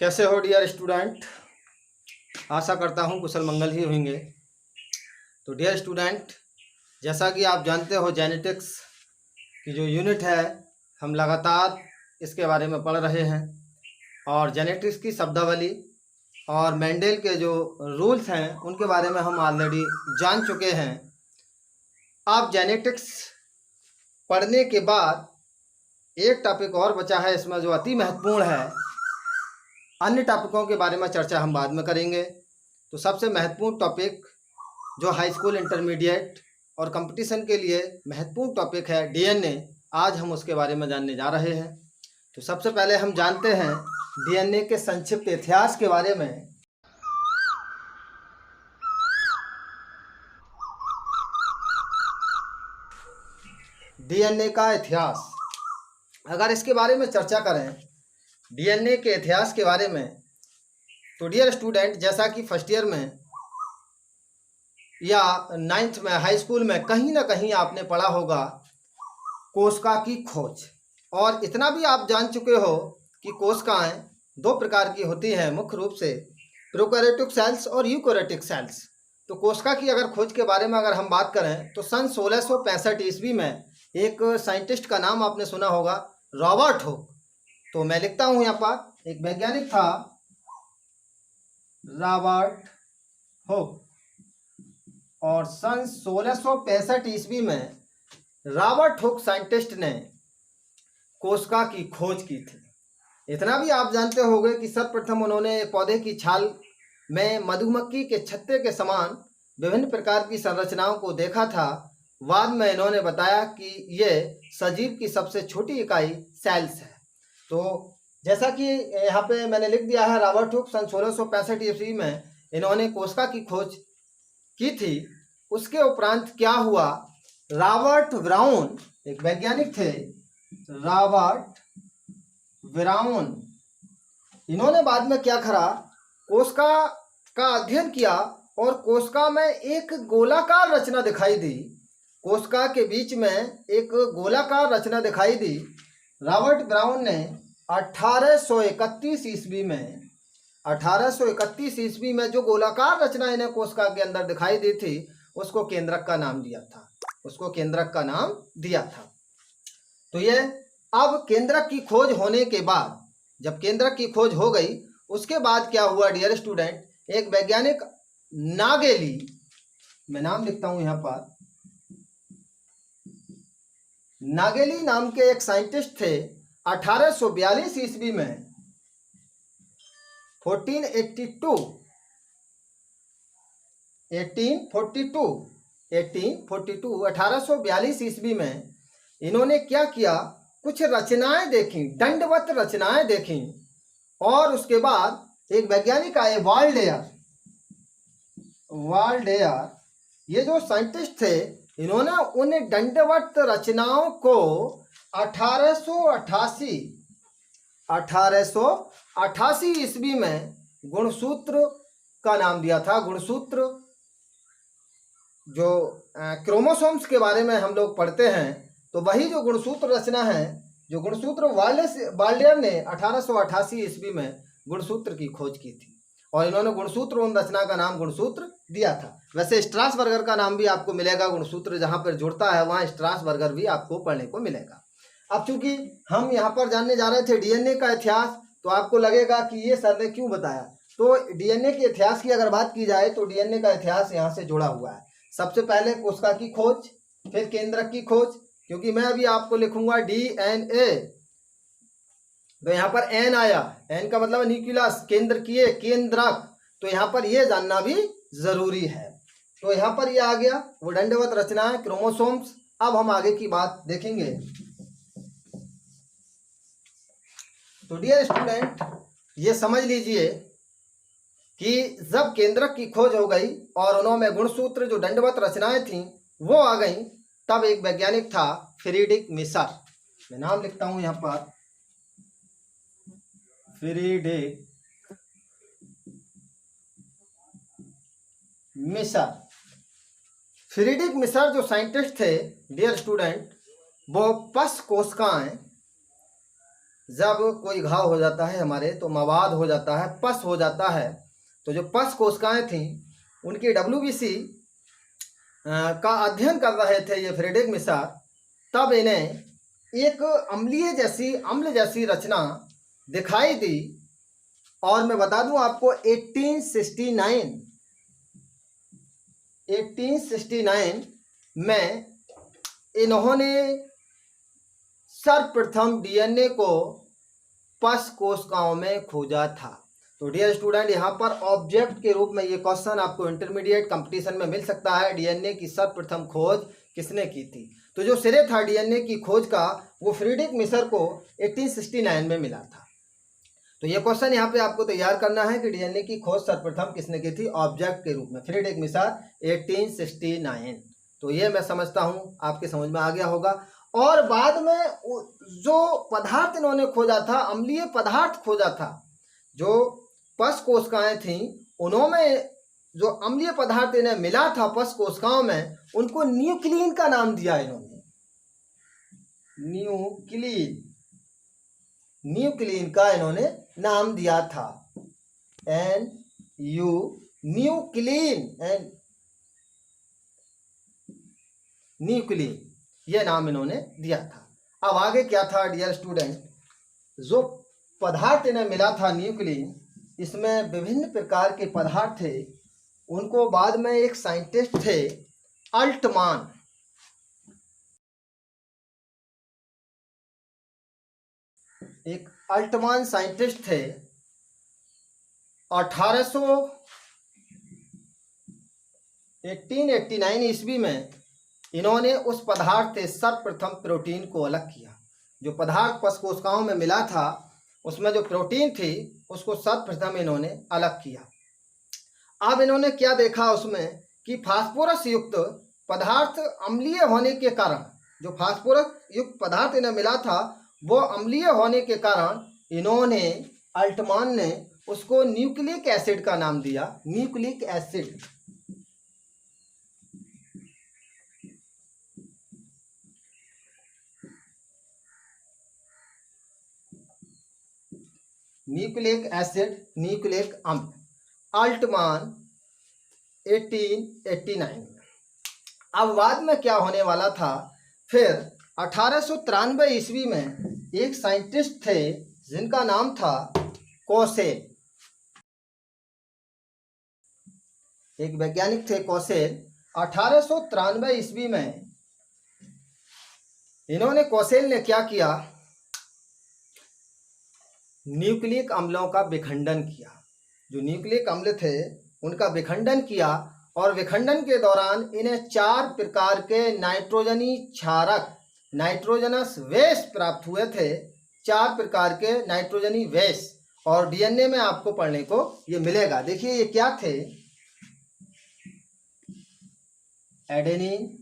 कैसे हो dear student. आशा करता हूँ कुशल मंगल ही होंगे। तो डियर स्टूडेंट, जैसा कि आप जानते हो जेनेटिक्स की जो यूनिट है, हम लगातार इसके बारे में पढ़ रहे हैं और जेनेटिक्स की शब्दावली और मेंडल के जो रूल्स हैं उनके बारे में हम ऑलरेडी जान चुके हैं। आप जेनेटिक्स पढ़ने के बाद एक टॉपिक और बचा है इसमें जो अति महत्वपूर्ण है। अन्य टॉपिकों के बारे में चर्चा हम बाद में करेंगे। तो सबसे महत्वपूर्ण टॉपिक जो हाई स्कूल, इंटरमीडिएट और कंपटीशन के लिए महत्वपूर्ण टॉपिक है डीएनए, आज हम उसके बारे में जानने जा रहे हैं। तो सबसे पहले हम जानते हैं डीएनए के संक्षिप्त इतिहास के बारे में। डीएनए का इतिहास, अगर इसके बारे में चर्चा करें डीएनए के इतिहास के बारे में, तो डियर स्टूडेंट, जैसा कि फर्स्ट ईयर में या 9th में हाई स्कूल में कहीं ना कहीं आपने पढ़ा होगा कोशिका की खोज। और इतना भी आप जान चुके हो कि कोशिकाएं दो प्रकार की होती हैं, मुख्य रूप से प्रोकैरियोटिक सेल्स और यूकैरियोटिक सेल्स। तो कोशिका की अगर खोज के बारे में अगर हम बात करें तो सन 1665 ईस्वी में एक साइंटिस्ट का नाम आपने सुना होगा, रॉबर्ट हुक। तो मैं लिखता हूँ यहाँ पर, एक वैज्ञानिक था रॉबर्ट हुक, और सन 1665 ईस्वी में रॉबर्ट हुक साइंटिस्ट ने कोशिका की खोज की थी। इतना भी आप जानते होंगे कि सर्वप्रथम उन्होंने एक पौधे की छाल में मधुमक्खी के छत्ते के समान विभिन्न प्रकार की संरचनाओं को देखा था। बाद में इन्होंने बताया कि ये सजीव की सबसे छोटी इकाई सेल्स है। तो जैसा कि यहाँ पे मैंने लिख दिया है, रॉबर्ट हुक सन 1665 ईस्वी में इन्होंने कोशिका की खोज की थी। उसके उपरांत क्या हुआ, रॉबर्ट ब्राउन एक वैज्ञानिक थे, रॉबर्ट ब्राउन, इन्होंने बाद में क्या करा, कोशिका का अध्ययन किया और कोशिका में एक गोलाकार रचना दिखाई दी। कोशिका के बीच में एक गोलाकार रचना दिखाई दी। रॉबर्ट ब्राउन ने 1831 ईस्वी में 1831 ईस्वी में जो गोलाकार रचना इन्हें कोशिका के अंदर दिखाई दी थी उसको केंद्रक का नाम दिया था, उसको केंद्रक का नाम दिया था। तो ये अब केंद्रक की खोज होने के बाद, जब केंद्रक की खोज हो गई, उसके बाद क्या हुआ डियर स्टूडेंट, एक वैज्ञानिक नागेली, मैं नाम लिखता हूं यहां पर, नागेली नाम के एक साइंटिस्ट थे। 1842 ईस्वी में 1842 ईस्वी में इन्होंने क्या किया, कुछ रचनाएं देखी, दंडवत रचनाएं देखी। और उसके बाद एक वैज्ञानिक आए, वाल्डेयर, ये जो साइंटिस्ट थे, इन्होंने उन दंडवत रचनाओं को 1888 ईस्वी में गुणसूत्र का नाम दिया था। गुणसूत्र जो क्रोमोसोम्स के बारे में हम लोग पढ़ते हैं, तो वही जो गुणसूत्र रचना है, जो गुणसूत्र वाल्डेयर ने 1888 ईस्वी में गुणसूत्र की खोज की थी और इन्होंने गुणसूत्र उन रचना का नाम गुणसूत्र दिया था। वैसे स्ट्रासबर्गर का नाम भी आपको मिलेगा, गुणसूत्र जहां पर जुड़ता है वहां स्ट्रासबर्गर भी आपको पढ़ने को मिलेगा। अब चूंकि हम यहाँ पर जानने जा रहे थे डीएनए का इतिहास, तो आपको लगेगा कि ये सर ने क्यों बताया। तो डीएनए के इतिहास की अगर बात की जाए तो डीएनए का इतिहास यहाँ से जुड़ा हुआ है। सबसे पहले कोशिका की खोज, फिर केंद्रक की खोज, क्योंकि मैं अभी आपको लिखूंगा डीएनए, तो यहाँ पर एन आया, एन का मतलब न्यूक्लियस, केंद्रकीय, केंद्रक, तो यहाँ पर ये जानना भी जरूरी है। तो यहाँ पर ये आ गया वो दंडवत रचनाएं, क्रोमोसोम्स। अब हम आगे की बात देखेंगे। तो डियर स्टूडेंट, ये समझ लीजिए कि जब केंद्रक की खोज हो गई और उन्होंने गुणसूत्र जो दंडवत रचनाएं थीं वो आ गई, तब एक वैज्ञानिक था फ्रीडरिक मिशर, मैं नाम लिखता हूं यहां पर, फ्रीडरिक मिशर। फ्रीडरिक मिशर जो साइंटिस्ट थे डियर स्टूडेंट, वो पश कोशिकाएं जब कोई घाव हो जाता है हमारे तो मवाद हो जाता है, पस हो जाता है। तो जो पस कोशिकाएं थीं उनकी WBC का अध्ययन कर रहे थे ये फ्रेडरिक मिशर, तब इन्हें एक अम्ल जैसी रचना दिखाई दी। और मैं बता दूं आपको 1869 में इन्होंने सर्वप्रथम DNA को पस कोशिकाओं में खोजा था। तो डियर स्टूडेंट, यहाँ पर ऑब्जेक्ट के रूप में ये क्वेश्चन आपको इंटरमीडिएट कंपटीशन में मिल सकता है, DNA की सर्वप्रथम खोज किसने की थी। तो जो श्रेय था DNA की खोज का वो फ्रेडरिक मिशर को 1869 में मिला था। तो ये क्वेश्चन यहाँ पे आपको तैयार करना है कि DNA की खोज सर्वप्रथम किसने की थी, ऑब्जेक्ट के रूप में फ्रेडरिक मिशर 1869। तो ये मैं समझता हूँ आपके समझ में आ गया होगा। और बाद में जो पदार्थ इन्होंने खोजा था, अम्लीय पदार्थ खोजा था, जो पस कोशिकाएं थीं उन्होंने जो अम्लीय पदार्थ इन्हें मिला था पस कोशिकाओं में, उनको न्यूक्लिन का नाम दिया इन्होंने। न्यूक्लिन का इन्होंने नाम दिया था, न्यूक्लिन ये नाम इन्होंने दिया था। अब आगे क्या था डियर स्टूडेंट, जो पदार्थ इन्हें मिला था न्यूक्लिन, इसमें विभिन्न प्रकार के पदार्थ थे। उनको बाद में एक साइंटिस्ट थे अल्टमान, एक अल्टमान साइंटिस्ट थे। 1889 ईस्वी में इन्होंने उस पदार्थ से सर्वप्रथम प्रोटीन को अलग किया। जो पदार्थ पस कोशिकाओं में मिला था उसमें जो प्रोटीन थी उसको सर्वप्रथम इन्होंने अलग किया। अब इन्होंने क्या देखा उसमें कि फास्फोरस युक्त पदार्थ अम्लीय होने के कारण, जो फास्फोरस युक्त पदार्थ इन्हें मिला था वो अम्लीय होने के कारण इन्होंने, अल्टमान ने उसको न्यूक्लिक एसिड का नाम दिया, nucleic acid. Nucleic acid, nucleic अम्ल, अल्टमान 1889 में। अब बाद में क्या होने वाला था, फिर 1893 ईस्वी में एक साइंटिस्ट थे जिनका नाम था कोसेल, एक वैज्ञानिक थे कोसेल। 1893 ईस्वी में इन्होंने, कोसेल ने क्या किया, न्यूक्लिक अम्लों का विखंडन किया। जो न्यूक्लिक अम्ल थे उनका विखंडन किया और विखंडन के दौरान इन्हें 4 प्रकार के नाइट्रोजनी क्षारक, नाइट्रोजनस वेस्ट प्राप्त हुए थे, 4 प्रकार के नाइट्रोजनी वेस्ट। और DNA में आपको पढ़ने को ये मिलेगा। देखिए ये क्या थे, एडेनिन,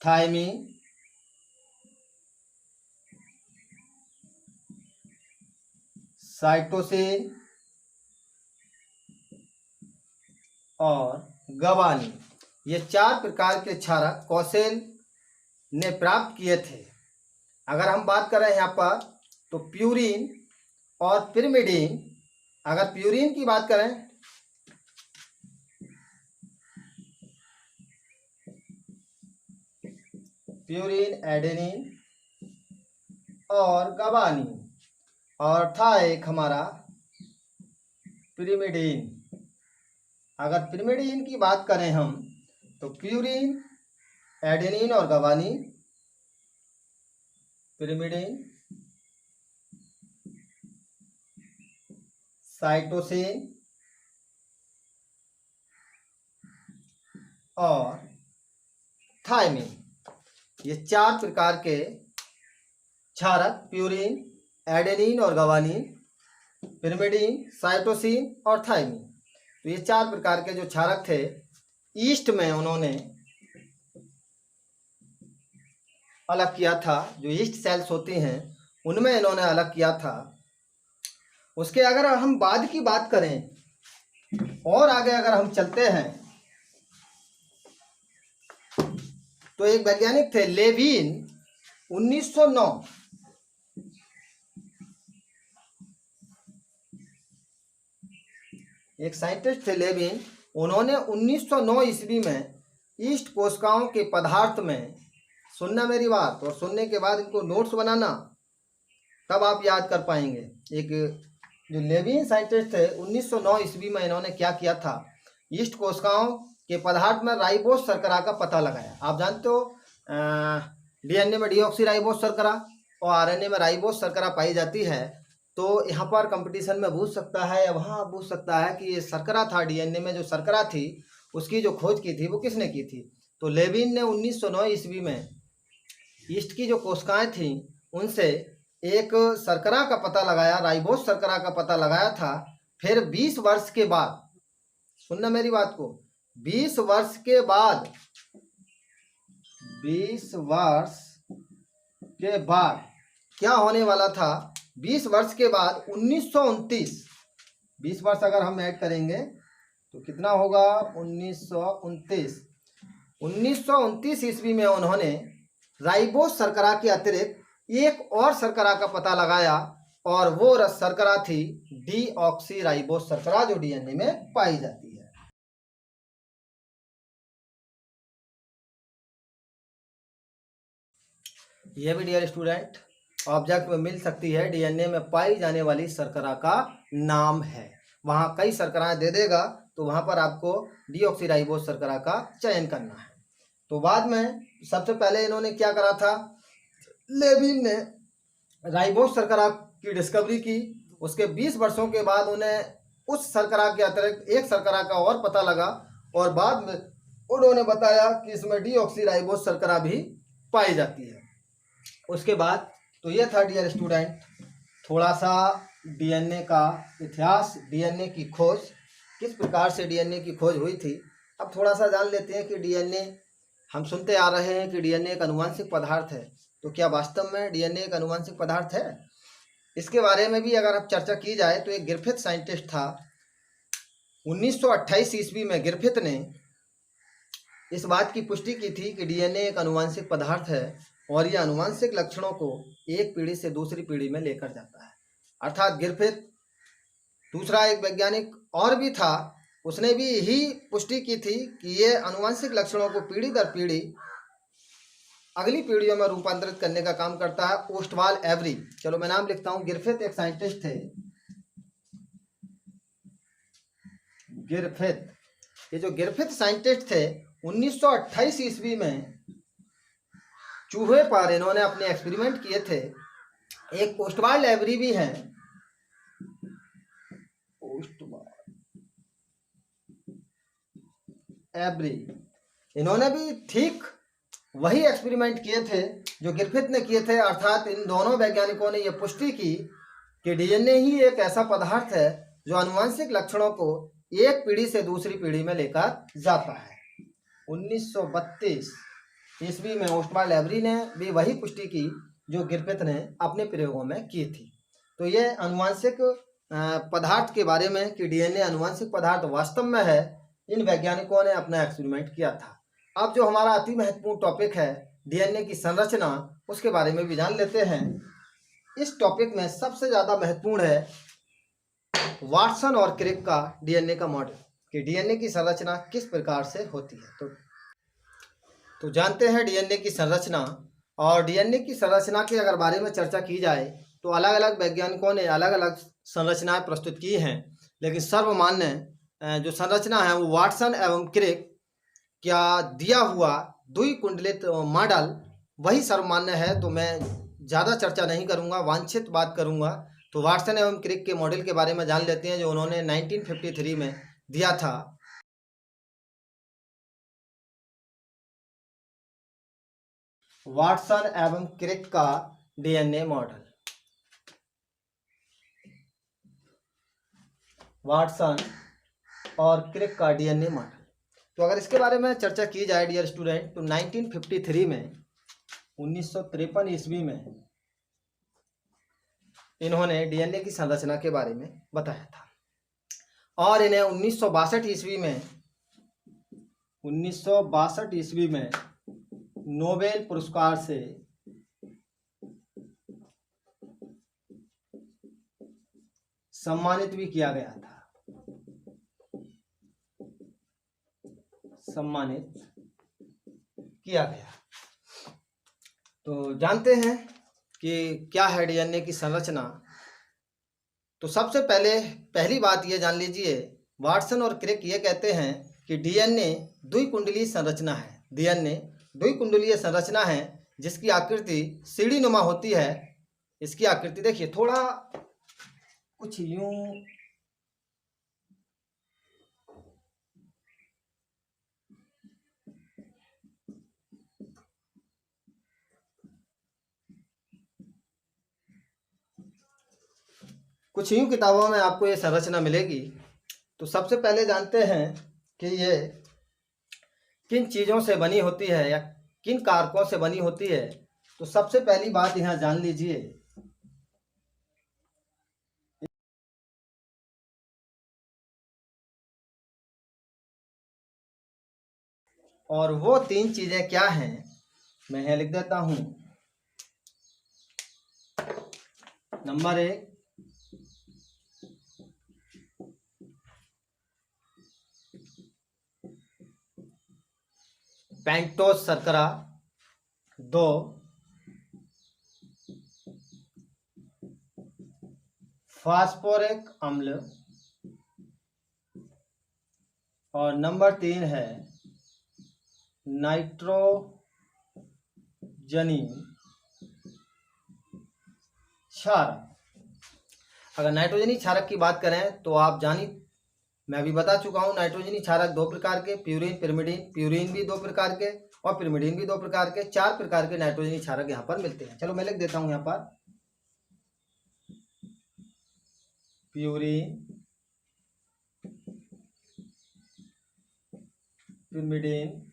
थाइमिन, साइटोसिन और गवानीन। ये 4 प्रकार के क्षारक कोसेल ने प्राप्त किए थे। अगर हम बात करें यहाँ पर तो प्यूरिन और पिरिमिडीन, अगर प्यूरिन की बात करें प्यूरिन, एडेनिन और गवानीन, और था एक हमारा पिरिमिडीन। अगर पिरिमिडीन की बात करें हम तो प्यूरिन, एडेनिन और गवानीन, पिरिमिडीन, साइटोसिन और थाइमिन, ये 4 प्रकार के क्षारक, प्यूरिन, एडेनिन और गवानीन, पिरिमिडीन, साइटोसिन और थाइमिन, तो ये 4 प्रकार के जो क्षारक थे ईस्ट में उन्होंने अलग किया था। जो ईस्ट सेल्स होती हैं उनमें इन्होंने अलग किया था। उसके अगर हम बाद की बात करें और आगे अगर हम चलते हैं तो एक वैज्ञानिक थे लेविन 1909, एक साइंटिस्ट थे लेविन, उन्होंने 1909 ईस्वी में ईस्ट कोशिकाओं के पदार्थ में, सुनना मेरी बात और सुनने के बाद इनको नोट्स बनाना, तब आप याद कर पाएंगे। एक जो लेविन साइंटिस्ट थे 1909 ईस्वी में इन्होंने क्या किया था, ईस्ट कोशिकाओं के पदार्थ में राइबोस शर्करा का पता लगाया। आप जानते हो डीएनए में डीऑक्सी राइबोस शर्करा और आरएनए में राइबोस शर्करा पाई जाती है। तो यहाँ पर कंपटीशन में पूछ सकता है या वहाँ पूछ सकता है कि ये शर्करा था, डीएनए में जो शर्करा थी उसकी जो खोज की थी वो किसने की थी। तो लेविन ने 1909 ईस्वी में ईस्ट की जो कोशिकाएं थी उनसे एक शर्करा का पता लगाया, राइबोस शर्करा का पता लगाया था। फिर 20 वर्ष के बाद, सुनना मेरी बात को, 20 वर्ष के बाद 20 वर्ष के बाद क्या होने वाला था, 20 वर्ष के बाद 1929, 20 वर्ष अगर हम ऐड करेंगे तो कितना होगा, 1929 ईस्वी में उन्होंने राइबोस शर्करा के अतिरिक्त एक और शर्करा का पता लगाया और वो शर्करा थी डीऑक्सी राइबोस शर्करा, जो डीएनए में पाई जाती है। यह भी डियर स्टूडेंट ऑब्जेक्ट में मिल सकती है, डीएनए में पाई जाने वाली शर्करा का नाम है। वहाँ कई शर्कराएं दे देगा तो वहाँ पर आपको डीऑक्सी राइबोस शर्करा का चयन करना है। तो बाद में सबसे पहले इन्होंने क्या करा था, लेविन ने राइबोस शर्करा की डिस्कवरी की। उसके 20 वर्षों के बाद उन्हें उस शर्करा के अतिरिक्त एक शर्करा का और पता लगा और बाद में उन्होंने बताया कि इसमें डीऑक्सी राइबोस शर्करा भी पाई जाती है। उसके बाद तो ये था डियर स्टूडेंट थोड़ा सा डीएनए का इतिहास, डीएनए की खोज, किस प्रकार से डीएनए की खोज हुई थी। अब थोड़ा सा जान लेते हैं कि डीएनए, हम सुनते आ रहे हैं कि डीएनए एक आनुवंशिक पदार्थ है, तो क्या वास्तव में डीएनए एक आनुवंशिक पदार्थ है? इसके बारे में भी अगर अब चर्चा की जाए तो एक ग्रिफिथ साइंटिस्ट था, 1928 ईस्वी में ग्रिफिथ ने इस बात की पुष्टि की थी कि डीएनए एक आनुवंशिक पदार्थ है और यह आनुवंशिक लक्षणों को एक पीढ़ी से दूसरी पीढ़ी में लेकर जाता है। अर्थात ग्रिफिथ, दूसरा एक वैज्ञानिक और भी था, उसने भी यही पुष्टि की थी कि ये आनुवंशिक लक्षणों को पीढ़ी दर पीढ़ी अगली पीढ़ियों में रूपांतरित करने का काम करता है। ओस्टवाल एवरी, चलो मैं नाम लिखता हूं, ग्रिफिथ एक साइंटिस्ट थे, ग्रिफिथ। ये जो ग्रिफिथ साइंटिस्ट थे 1928 ईस्वी में चूहे पर इन्होंने अपने एक्सपेरिमेंट किए थे। एक ओस्टवाल एवरी भी है, एवरी, इन्होंने भी ठीक वही एक्सपेरिमेंट किए थे जो ग्रिफिथ ने किए थे। अर्थात इन दोनों वैज्ञानिकों ने यह पुष्टि की कि डीएनए ही एक ऐसा पदार्थ है जो आनुवंशिक लक्षणों को एक पीढ़ी से दूसरी पीढ़ी में लेकर जाता है। 1932 ईस्वी में ओस्टवाल एवरी ने भी वही पुष्टि की जो ग्रिफिथ ने अपने प्रयोगों में की थी। तो ये आनुवंशिक पदार्थ के बारे में कि डीएनए आनुवंशिक पदार्थ वास्तव में है, इन वैज्ञानिकों ने अपना एक्सपेरिमेंट किया था। अब जो हमारा अति महत्वपूर्ण टॉपिक है डीएनए की संरचना, उसके बारे में भी जान लेते हैं। इस टॉपिक में सबसे ज़्यादा महत्वपूर्ण है वाटसन और क्रिक का डीएनए का मॉडल, कि डीएनए की संरचना किस प्रकार से होती है। तो जानते हैं डीएनए की संरचना। और डीएनए की संरचना के अगर बारे में चर्चा की जाए तो अलग अलग वैज्ञानिकों ने अलग अलग संरचनाएं प्रस्तुत की हैं, लेकिन सर्वमान्य जो संरचना है वो वाटसन एवं क्रिक क्या दिया हुआ द्विकुंडलित मॉडल वही सर्वमान्य है। तो मैं ज़्यादा चर्चा नहीं करूंगा, वांछित बात करूंगा। तो वाटसन एवं क्रिक के मॉडल के बारे में जान लेते हैं जो उन्होंने 1953 में दिया था। वाटसन एवं क्रिक का डीएनए मॉडल, वाटसन और क्रिक का डीएनए मॉडल। तो अगर इसके बारे में चर्चा की जाए डियर स्टूडेंट तो 1953 में 1953 ईस्वी में इन्होंने डीएनए की संरचना के बारे में बताया था और इन्हें 1962 ईस्वी में नोबेल पुरस्कार से सम्मानित भी किया गया था, सम्मानित किया गया। तो जानते हैं कि क्या है डीएनए की संरचना। तो सबसे पहली बात ये जान लीजिए, वाटसन और क्रिक ये कहते हैं कि डीएनए द्विकुंडलीय संरचना है। डीएनए द्विकुंडलीय संरचना है जिसकी आकृति सीढ़ी नुमा होती है। इसकी आकृति देखिए थोड़ा कुछ यूं, कुछ यूं किताबों में आपको ये संरचना मिलेगी। तो सबसे पहले जानते हैं कि ये किन चीज़ों से बनी होती है या किन कारकों से बनी होती है। तो सबसे पहली बात यहाँ जान लीजिए, और वो तीन चीजें क्या हैं मैं यहाँ लिख देता हूं। नंबर 1, पेंटोज शर्करा। 2, फास्फोरिक अम्ल। और नंबर 3 है नाइट्रोजनी क्षारक। अगर नाइट्रोजनी क्षारक की बात करें तो आप जानी, मैं अभी बता चुका हूं, नाइट्रोजनी क्षारक 2 प्रकार के, प्यूरिन, पिरिमिडीन। प्यूरिन भी 2 प्रकार के और पिरिमिडीन भी 2 प्रकार के, 4 प्रकार के नाइट्रोजनी क्षारक यहाँ पर मिलते हैं। चलो मैं लिख देता हूं यहाँ पर, प्यूरिन, पिरिमिडीन।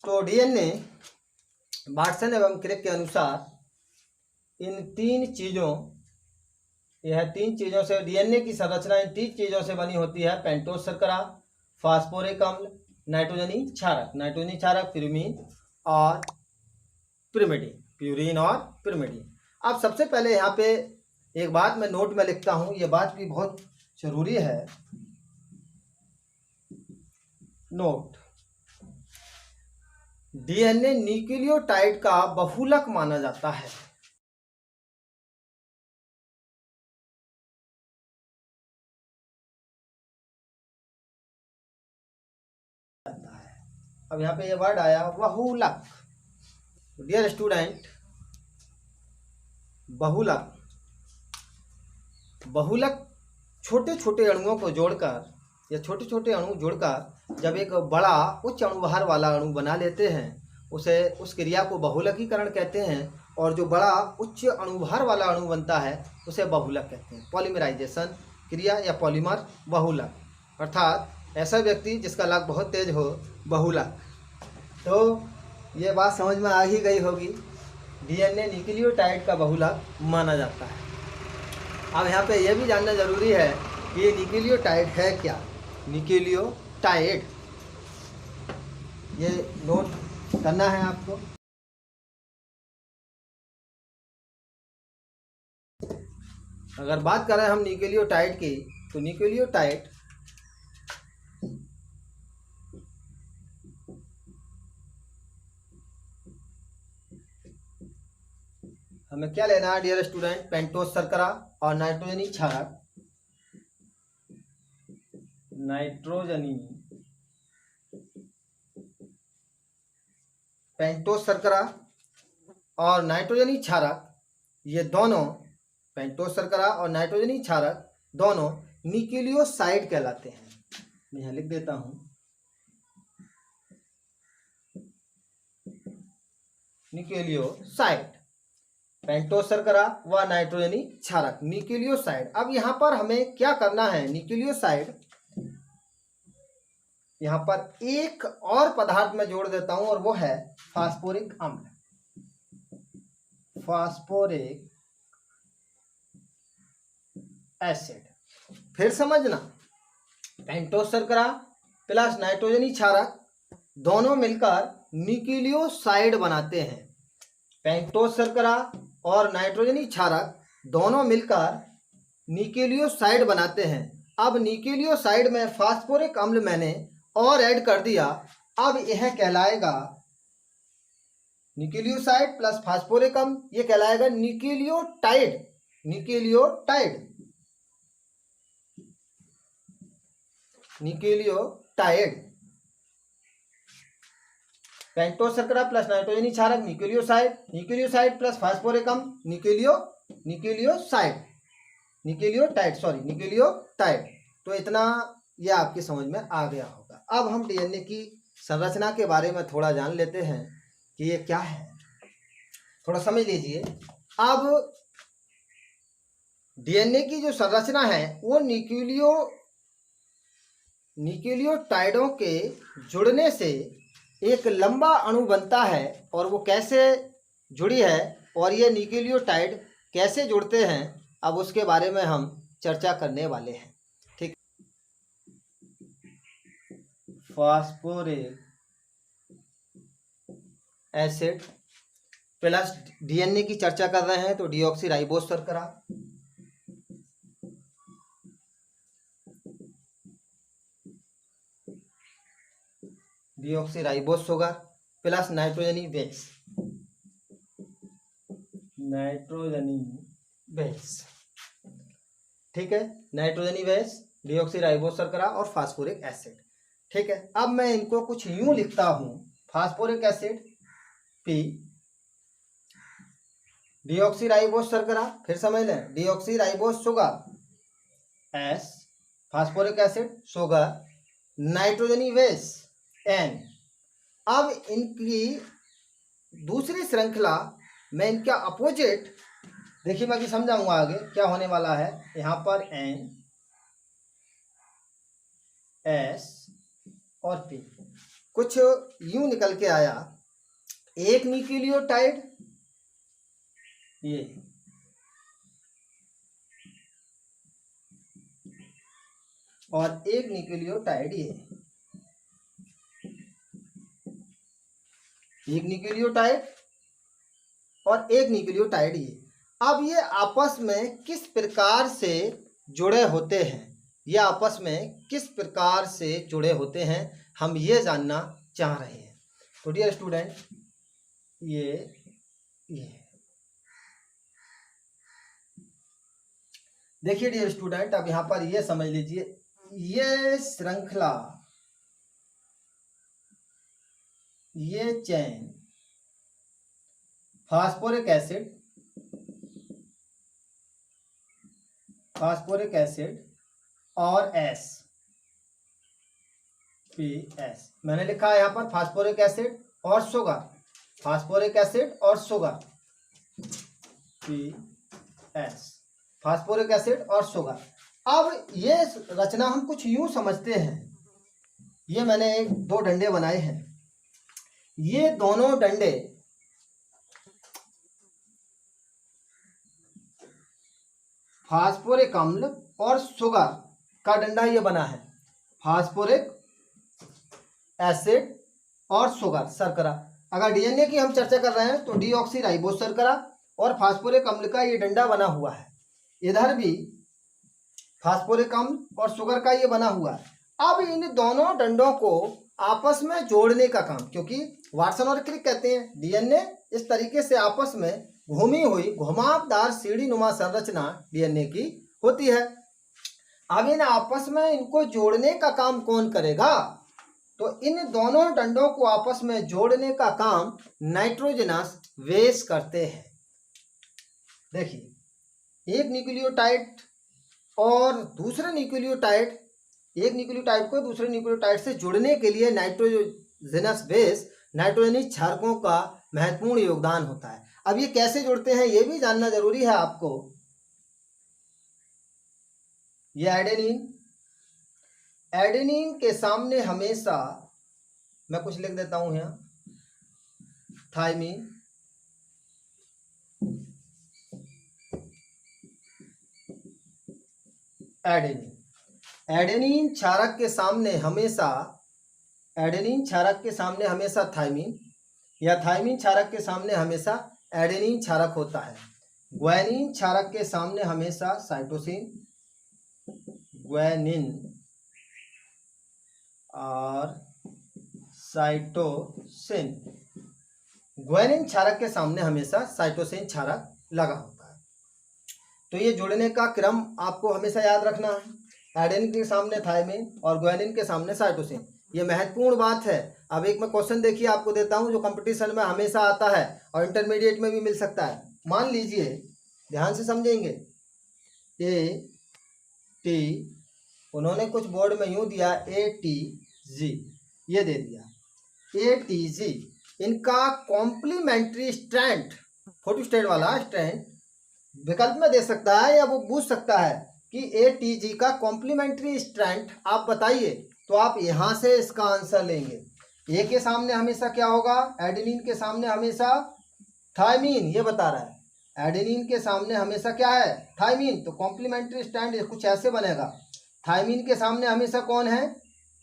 तो डीएनए वाटसन एवं क्रिक के अनुसार इन तीन चीजों, यह 3 चीजों से डीएनए की संरचना इन 3 चीजों से बनी होती है: पेंटोज शर्करा, फास्फोरिक अम्ल, नाइट्रोजनी क्षारक। नाइट्रोजनी क्षारक प्यूरिन और पिरिमिडीन, प्यूरिन और पिरिमिडीन। अब सबसे पहले यहाँ पे एक बात मैं नोट में लिखता हूँ, ये बात भी बहुत जरूरी है। नोट, डीएनए न्यूक्लियोटाइड का बहुलक माना जाता है। अब यहाँ पे ये वर्ड आया बहुलक। डियर स्टूडेंट, बहुलक, बहुलक छोटे छोटे अणुओं को जोड़कर या छोटे छोटे अणु जोड़कर जब एक बड़ा उच्च अणुभार वाला अणु बना लेते हैं, उसे उस क्रिया को बहुलकीकरण कहते हैं। और जो बड़ा उच्च अणुभार वाला अणु बनता है उसे बहुलक कहते हैं। पॉलीमराइजेशन क्रिया या पॉलीमर बहुलक, अर्थात ऐसा व्यक्ति जिसका लक बहुत तेज हो, बहुलक। तो ये बात समझ में आ ही गई होगी, डीएनए न्यूक्लियोटाइड का बहुलक माना जाता है। अब यहाँ पे यह भी जानना जरूरी है कि ये न्यूक्लियोटाइड है क्या। न्यूक्लियोटाइड, ये नोट करना है आपको। अगर बात करें हम न्यूक्लियोटाइड की, तो न्यूक्लियोटाइड हमें क्या लेना है डियर स्टूडेंट, पेंटोज शर्करा और नाइट्रोजनी क्षारक। नाइट्रोजनी, पेंटोज शर्करा और नाइट्रोजनी क्षारक, ये दोनों, पेंटोज शर्करा और नाइट्रोजनी क्षारक दोनों न्यूक्लियोसाइड कहलाते हैं। मैं यहाँ लिख देता हूं, न्यूक्लियोसाइड, पेंटोज शर्करा व नाइट्रोजनी क्षारक, न्यूक्लियोसाइड। अब यहाँ पर हमें क्या करना है, न्यूक्लियोसाइड, यहाँ पर एक और पदार्थ में जोड़ देता हूं और वो है फास्फोरिक अम्ल। Phosphoric acid. फिर समझना, पेंटोज शर्करा प्लस नाइट्रोजनी क्षारक दोनों मिलकर न्यूक्लियोसाइड बनाते हैं। पेंटोस शर्करा और नाइट्रोजनी क्षारक दोनों मिलकर न्यूक्लियोसाइड बनाते हैं। अब न्यूक्लियोसाइड में फास्फोरिक अम्ल मैंने और ऐड कर दिया। अब यह कहलाएगा न्यूक्लियोसाइड प्लस फास्फोरिक अम्ल, ये कहलाएगा न्यूक्लियोटाइड। न्यूक्लियोटाइड न्यूक्लियोटाइड पेंटोस शर्करा प्लस नाइट्रोजनी क्षारक न्यूक्लियोसाइड, न्यूक्लियोसाइड प्लस फास्फोरिक अम्ल न्यूक्लियोसाइड, न्यूक्लियोटाइड। तो इतना ये आपकी समझ में आ गया होगा। अब हम डीएनए की संरचना के बारे में थोड़ा जान लेते हैं कि ये क्या है, थोड़ा समझ लीजिए। अब डीएनए की जो संरचना है वो न्यूक्लियोटाइडों के जुड़ने से एक लंबा अणु बनता है। और वो कैसे जुड़ी है और ये न्यूक्लियोटाइड कैसे जुड़ते हैं, अब उसके बारे में हम चर्चा करने वाले हैं। ठीक, फास्फोरिक एसिड प्लस डीएनए की चर्चा कर रहे हैं तो डीऑक्सीराइबोस शर्करा, डीऑक्सीराइबोस शुगर प्लस नाइट्रोजनी बेस, ठीक है, नाइट्रोजनी बेस, डीऑक्सीराइबोस शर्करा और फास्फोरिक एसिड। ठीक है, अब मैं इनको कुछ यूं लिखता हूं, फास्फोरिक एसिड पी, डीऑक्सीराइबोस शर्करा, फिर समझ लें deoxyribose sugar S, phosphoric acid sugar, नाइट्रोजनी बेस एन। अब इनकी दूसरी श्रृंखला मैं इनका अपोजिट, देखिए मैं कि समझाऊंगा आगे क्या होने वाला है। यहां पर एन, एस और पी कुछ यूं निकल के आया। एक न्यूक्लियोटाइड ये, और एक न्यूक्लियोटाइड ये, एक न्यूक्लियोटाइड और एक न्यूक्लियोटाइड ये। अब ये आपस में किस प्रकार से जुड़े होते हैं, ये आपस में किस प्रकार से जुड़े होते हैं, हम ये जानना चाह रहे हैं। तो डियर स्टूडेंट, ये देखिए डियर स्टूडेंट, अब यहां पर ये समझ लीजिए, ये श्रृंखला, ये चैन फास्फोरिक एसिड और एस पी एस, मैंने लिखा है यहां पर फास्फोरिक एसिड और शुगर, फास्फोरिक एसिड और sugar P S, phosphoric acid और शुगर। अब ये रचना हम कुछ यूं समझते हैं, ये मैंने एक दो डंडे बनाए हैं, ये दोनों डंडे फास्फोरिक अम्ल और शुगर का डंडा ये बना है, फास्फोरिक एसिड और शुगर शर्करा। अगर डीएनए की हम चर्चा कर रहे हैं तो डीऑक्सीराइबोस शर्करा और फास्फोरिक अम्ल का ये डंडा बना हुआ है, इधर भी फास्फोरिक अम्ल और शुगर का ये बना हुआ है। अब इन दोनों डंडों को आपस में जोड़ने का काम, क्योंकि वाटसन और क्रिक कहते हैं, डीएनए इस तरीके से आपस में घूमी हुई घुमावदार सीढ़ी नुमा संरचना डीएनए की होती है। अब इन आपस में इनको जोड़ने का काम कौन करेगा, तो इन दोनों डंडों को आपस में जोड़ने का काम नाइट्रोजनस बेस करते हैं। देखिए, एक न्यूक्लियोटाइड और दूसरे न्यूक्लियोटाइड, एक न्यूक्लियोटाइड को दूसरे न्यूक्लियोटाइड से जुड़ने के लिए नाइट्रोजनस बेस, नाइट्रोजनी क्षारकों का महत्वपूर्ण योगदान होता है। अब ये कैसे जुड़ते हैं ये भी जानना जरूरी है आपको। ये एडेनिन के सामने हमेशा मैं कुछ लिख देता हूं यहाँ, थाइमिन, एडेनिन, एडेनिन क्षारक के सामने हमेशा एडेनिन क्षारक के सामने हमेशा थाइमिन, या थाइमिन क्षारक के सामने हमेशा एडेनिन क्षारक होता है। ग्वानिन क्षारक के सामने हमेशा साइटोसिन, ग्वानिन और साइटोसिन, ग्वानिन क्षारक के सामने हमेशा साइटोसिन क्षारक लगा होता है। तो ये जोड़ने का क्रम आपको हमेशा याद रखना है। एडेनिन के सामने थाइमिन और ग्वानिन के सामने साइटोसिन, ये महत्वपूर्ण बात है। अब एक मैं क्वेश्चन देखिए आपको देता हूं जो कंपटीशन में हमेशा आता है और इंटरमीडिएट में भी मिल सकता है। मान लीजिए, ध्यान से समझेंगे, AT, उन्होंने कुछ बोर्ड में यूं दिया ATG, ये दे दिया ATG, इनका कॉम्प्लीमेंट्री स्ट्रैंड, फोटो स्टेट वाला स्ट्रैंड विकल्प में दे सकता है या वो पूछ सकता है कि ATG का कॉम्प्लीमेंट्री स्ट्रैंड आप बताइए, तो आप यहाँ से इसका आंसर लेंगे। ए के सामने हमेशा क्या होगा, एडेनिन के सामने हमेशा थाइमिन, ये बता रहा है। एडेनिन के सामने हमेशा क्या है, थाइमिन, तो कॉम्प्लीमेंट्री स्टैंड कुछ ऐसे बनेगा। थाइमिन के सामने हमेशा कौन है,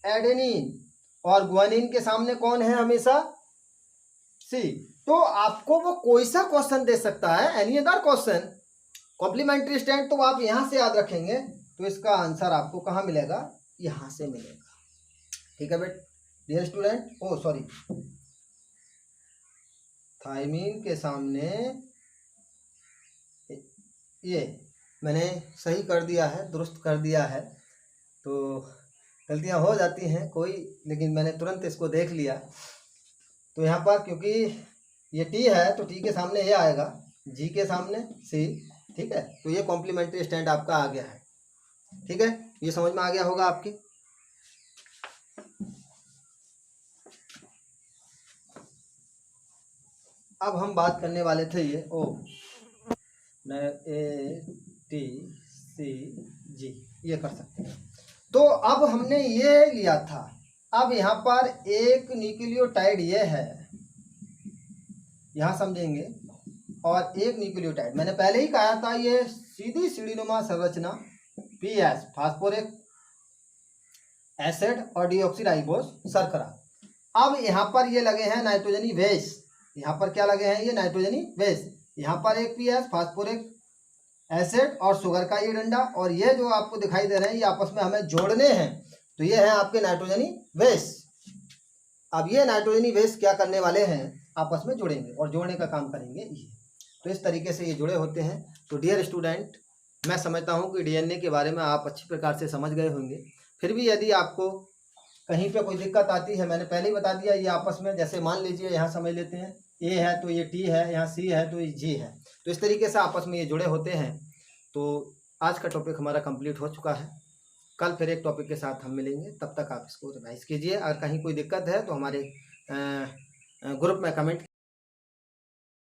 एडेनिन, और ग्वानिन के सामने कौन है हमेशा, सी। तो आपको वो कोई सा क्वेश्चन दे सकता है, any other question, complementary stand तो आप यहाँ से याद रखेंगे, तो इसका आंसर आपको कहाँ मिलेगा, यहाँ से मिलेगा। ठीक है बेट, डियर स्टूडेंट, ओ सॉरी, थाइमिन के सामने, ये मैंने सही कर दिया है, दुरुस्त कर दिया है, तो गलतियां हो जाती हैं कोई, लेकिन मैंने तुरंत इसको देख लिया। तो यहाँ पर क्योंकि ये टी है तो टी के सामने ये आएगा, जी के सामने सी, ठीक है, तो ये कॉम्प्लीमेंट्री स्टैंड आपका आ गया है। ठीक है, ये समझ में आ गया होगा आपके। अब हम बात करने वाले थे ये ATCG, ये कर सकते हैं। तो अब हमने ये लिया था, अब यहाँ पर एक न्यूक्लियोटाइड ये है, यहाँ समझेंगे, और एक न्यूक्लियोटाइड मैंने पहले ही कहा था, ये सीधी सीढ़ीनुमा संरचना PS, फास्फोरिक एसिड और डीऑक्सीराइबोस शर्करा। अब यहाँ पर ये लगे हैं नाइट्रोजनी बेस, यहाँ पर क्या लगे हैं, ये नाइट्रोजनी बेस, यहाँ पर एक PS, फास्फोरिक एसिड और शुगर का ये डंडा, और ये जो आपको दिखाई दे रहे हैं ये आपस में हमें जोड़ने हैं, तो ये है आपके नाइट्रोजनी बेस। अब ये नाइट्रोजनी बेस क्या करने वाले हैं, आपस में जुड़ेंगे और जोड़ने का काम करेंगे ये। तो इस तरीके से ये जुड़े होते हैं। तो डियर स्टूडेंट, मैं समझता हूँ कि DNA के बारे में आप अच्छी प्रकार से समझ गए होंगे। फिर भी यदि आपको कहीं पे कोई दिक्कत आती है, मैंने पहले ही बता दिया, ये आपस में, जैसे मान लीजिए यहाँ समझ लेते हैं, A है तो ये T है, यहाँ C है तो ये G है, तो इस तरीके से आपस में ये जुड़े होते हैं। तो आज का टॉपिक हमारा कंप्लीट हो चुका है। कल फिर एक टॉपिक के साथ हम मिलेंगे, तब तक आप इसको रिवाइज कीजिए। अगर कहीं कोई दिक्कत है तो हमारे ग्रुप में कमेंट